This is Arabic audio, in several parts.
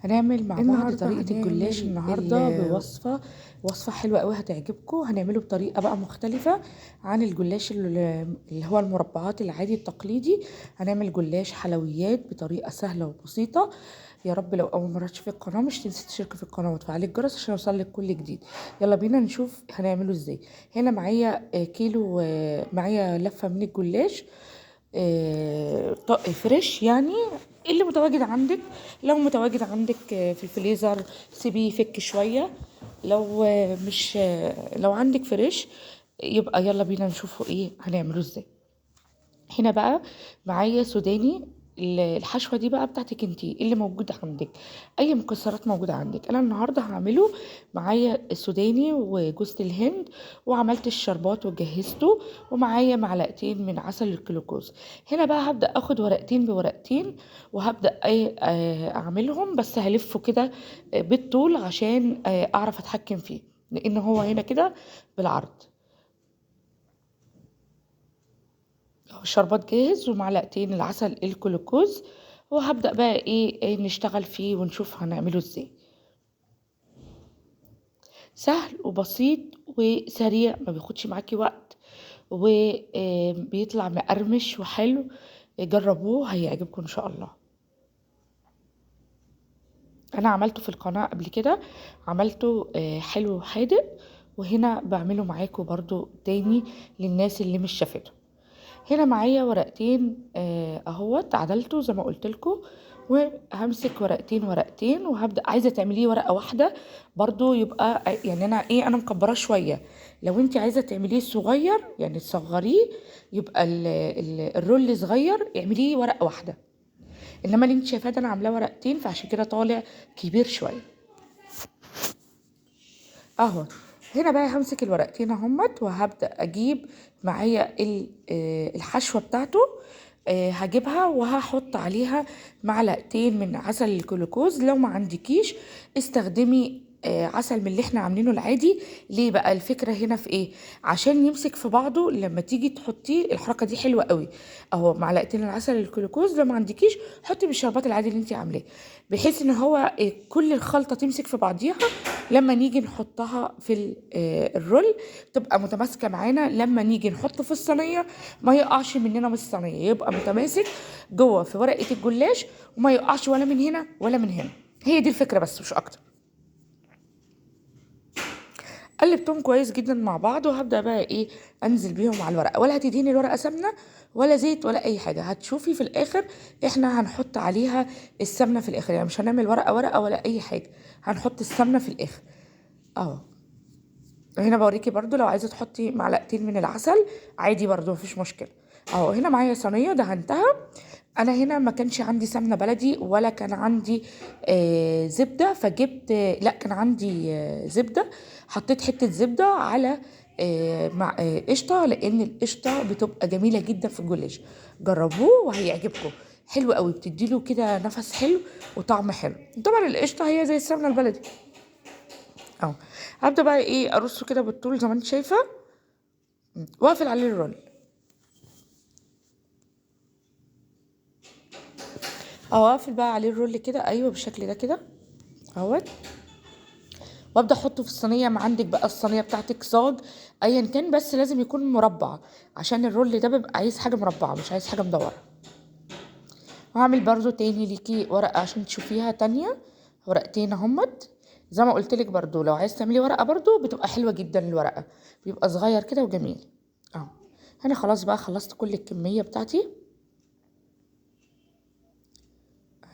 هنعمل مع بعض النهارده طريقة الجلاش هنعمل النهاردة بوصفة حلوة قوي هتعجبكم. هنعمله بطريقة بقى مختلفة عن الجلاش اللي هو المربعات العادي التقليدي. هنعمل جلاش حلويات بطريقة سهلة وبسيطة. يا رب لو أول مرة تشوفي القناة مش تنسي تشتركي في القناة وتفعلي الجرس عشان يوصلك كل جديد. يلا بينا نشوف هنعمله ازاي. هنا معايا كيلو، معايا لفة من الجلاش، فريش يعني، اللي متواجد عندك. لو متواجد عندك في الفريزر سيبيه يفك شوية. لو مش لو عندك فريش يبقى يلا بينا نشوفه ايه هنعمله ازاي. هنا بقى معايا سوداني. الحشوة دي بقى بتاعتك انتي اللي موجودة عندك، اي مكسرات موجودة عندك. انا النهاردة هعمله معايا السوداني وجوز الهند، وعملت الشربات وجهزته، ومعايا معلقتين من عسل الجلوكوز. هنا بقى هبدأ اخد ورقتين بورقتين، وهبدأ اعملهم، بس هلفه كده بالطول عشان اعرف اتحكم فيه، لان هو هنا كده بالعرض. الشربات جاهز ومعلقتين العسل الجلوكوز، وهبدأ بقى إيه نشتغل فيه ونشوف هنعمله ازاي. سهل وبسيط وسريع، ما بياخدش معاكي وقت، وبيطلع مقرمش وحلو. جربوه هيعجبكم ان شاء الله. انا عملته في القناة قبل كده، عملته حلو وحادق، وهنا بعمله معاكم برضو تاني للناس اللي مش شافته. هنا معايا ورقتين اهوت عدلته زي ما قلت لكم، وهمسك ورقتين ورقتين وهبدا. عايزه تعمليه ورقه واحده برضو يبقى يعني انا مكبراه شويه. لو انت عايزه تعمليه صغير يعني تصغريه، يبقى الرول صغير، اعمليه ورقه واحده. انما اللي انت شايفاه ده انا عاملاه ورقتين، فعشان كده طالع كبير شويه اهو. هنا بقى همسك الورقتين اهمت، وهبدأ اجيب معايا الحشوة بتاعته. هجيبها وهحط عليها معلقتين من عسل الجلوكوز. لو ما عندكيش استخدمي عسل من اللي احنا عاملينه العادي. ليه بقى؟ الفكرة هنا في ايه؟ عشان يمسك في بعضه لما تيجي تحطيه. الحركة دي حلوة قوي اهو. معلقتين العسل الجلوكوز، لو ما عندكيش حطي بالشربات العادي اللي انت عاملاه، بحيث ان هو كل الخلطة تمسك في بعضيها. لما نيجي نحطها في الرول تبقى متماسكة معانا. لما نيجي نحطه في الصينية ما يقعش مننا من الصينية، يبقى متماسك جوه في ورقة الجلاش، وما يقعش ولا من هنا ولا من هنا. هي دي الفكرة بس مش اكتر. قلبتهم كويس جدا مع بعض، وهبدأ بقى ايه انزل بيهم على الورقة. ولا هتديني الورقة سمنة ولا زيت ولا اي حاجة. هتشوفي في الاخر احنا هنحط عليها السمنة في الاخر، يعني مش هنعمل ورقة ورقة ولا اي حاجة، هنحط السمنة في الاخر اهو. هنا بوريكي برضو لو عايزه تحطي معلقتين من العسل عادي برضو مفيش مشكله اهو. هنا معايا صينيه دهنتها. انا هنا ما كانش عندي سمنه بلدي ولا كان عندي زبده، فجبت لا كان عندي زبده. حطيت حته زبده على مع قشطه، لان القشطه بتبقى جميله جدا في الجلاش. جربوه وهيعجبكم. حلو قوي، بتديله كده نفس حلو وطعم حلو. طبعا القشطه هي زي السمنه البلدي اهو. هبدا بقى ايه ارصه كده بالطول زي ما انت شايفه، واقفل عليه الرول او اقفل بقى عليه الرول كده، ايوه بالشكل ده كده اهوت. وابدا احطه في الصينيه. ما عندك بقى الصينيه بتاعتك صاج ايا كان، بس لازم يكون مربع عشان الرول ده بيبقى عايز حاجه مربعه مش عايز حاجه مدوره. وهعمل برضو تاني ليكي ورقه عشان تشوفيها تانية. ورقتين اهمت زي ما قلت لك. برضو لو عايز تعملي ورقه برضو بتبقى حلوه جدا، الورقه بيبقى صغير كده وجميل اهو. انا خلاص بقى خلصت كل الكميه بتاعتي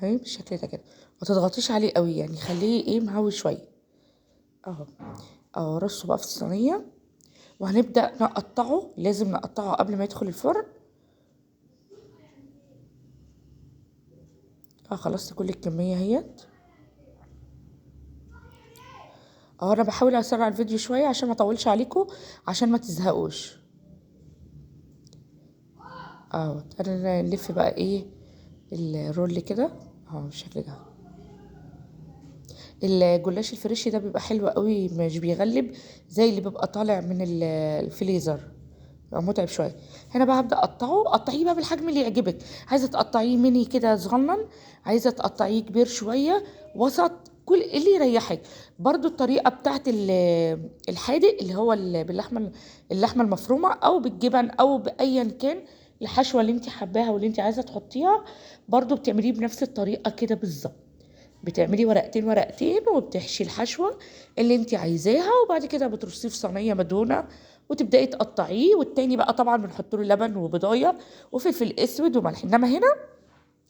اهي بالشكل ده كده. ما تضغطيش عليه قوي يعني، خليه ايه مهوي شويه اهو. اهو رصه بقى في الصينيه، وهنبدا نقطعه. لازم نقطعه قبل ما يدخل الفرن. اه خلصت كل الكميه اهيت اهو. انا بحاول اسرع الفيديو شويه عشان ما اطولش عليكم، عشان ما تزهقوش اهو. انا نلف بقى ايه الرول كده اهو بالشكل ده. الجلاش الفريشي ده بيبقى حلو قوي، مش بيغلب زي اللي بيبقى طالع من الفريزر، بقى متعب شويه. هنا بقى هبدا اقطعه، قطعيه بقى بالحجم اللي يعجبك، عايزه تقطعيه ميني كده صغنن، عايزه تقطعيه كبير شويه، وسط، كل اللي يريحك. برضو الطريقه بتاعت الحادق اللي هو باللحمه، اللحمه المفرومه او بالجبن او بايا كان الحشوه اللي انت حباها واللي انت عايزه تحطيها، برضو بتعمليه بنفس الطريقه كده بالظبط. بتعملي ورقتين ورقتين وبتحشي الحشوة اللي انت عايزاها، وبعد كده بترصيه في صينية مدهونة وتبدأي تقطعيه. والتاني بقى طبعا بنحط له لبن وبضاية وفلفل اسود وملح. انما هنا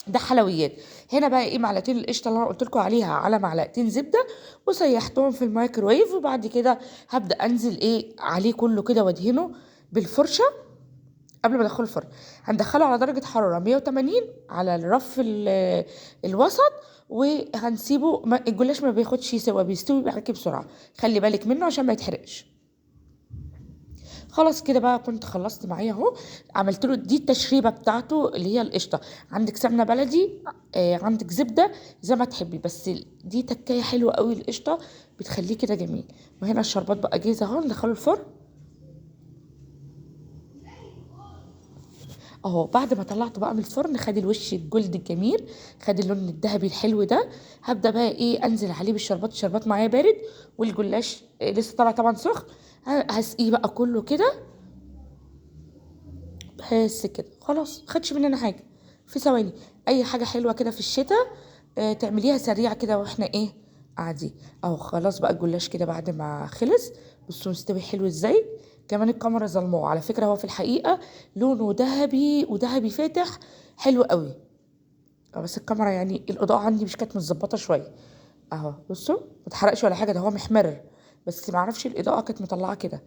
ده حلويات. هنا بقى ايه، معلقتين القشطه اللي انا قلت لكم عليها على معلقتين زبده وسيحتهم في الميكروويف، وبعد كده هبدا انزل ايه عليه كله كده وادهنه بالفرشه. قبل ما ادخله الفرن هندخله على درجة حرارة 180 على الرف الوسط، وهنسيبه. الجلاش ما بياخدش سوا، بيستوي معاكي بسرعة، خلي بالك منه عشان ما يتحرقش. خلاص كده بقى كنت خلصت معايا اهو. عملت له دي التشريبه بتاعته اللي هي القشطه. عندك سمنه بلدي، عندك زبده، زي ما تحبي، بس دي تكايه حلوه قوي القشطه، بتخليه كده جميل. وهنا الشربات بقى جاهزه اهو، ندخله الفرن اهو. بعد ما طلعته بقى من الفرن خد الوش الجلد الجميل، خد اللون الذهبي الحلو ده. هبدا بقى ايه انزل عليه بالشربات. الشربات معايا بارد والجلاش لسه طالع طبعا سخن. هسقيه بقى كله كده، بس كده خلاص، خدش مننا حاجه في ثواني. اي حاجه حلوه كده في الشتاء تعمليها سريعه كده واحنا ايه قاعدين اهو. خلاص بقى الجلاش كده بعد ما خلص، بصوا مستوي حلو ازاي. كمان الكاميرا ظلموه على فكره، هو في الحقيقه لونه ذهبي وذهبي فاتح حلو قوي. بس الكاميرا يعني الاضاءه عندي مش كانت متظبطه شويه اهو. بصوا ما اتحرقش ولا حاجه، ده هو محمر، بس ما اعرفش الاضاءه كانت مطلعه كده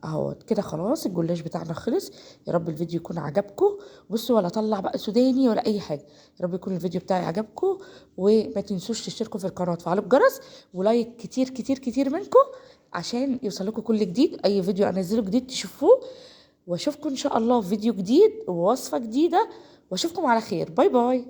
اهو. كده خلاص الجلاش بتاعنا خلص. يا رب الفيديو يكون عجبكم. بصوا ولا طلع بقى سوداني ولا اي حاجه. يا رب يكون الفيديو بتاعي عجبكم، وما تنسوش تشتركوا في القناه وتفعلوا الجرس ولايك كتير كتير كتير منكم عشان يوصلكم كل جديد. اي فيديو انزله جديد تشوفوه. واشوفكم ان شاء الله في فيديو جديد ووصفه جديده، واشوفكم على خير. باي باي.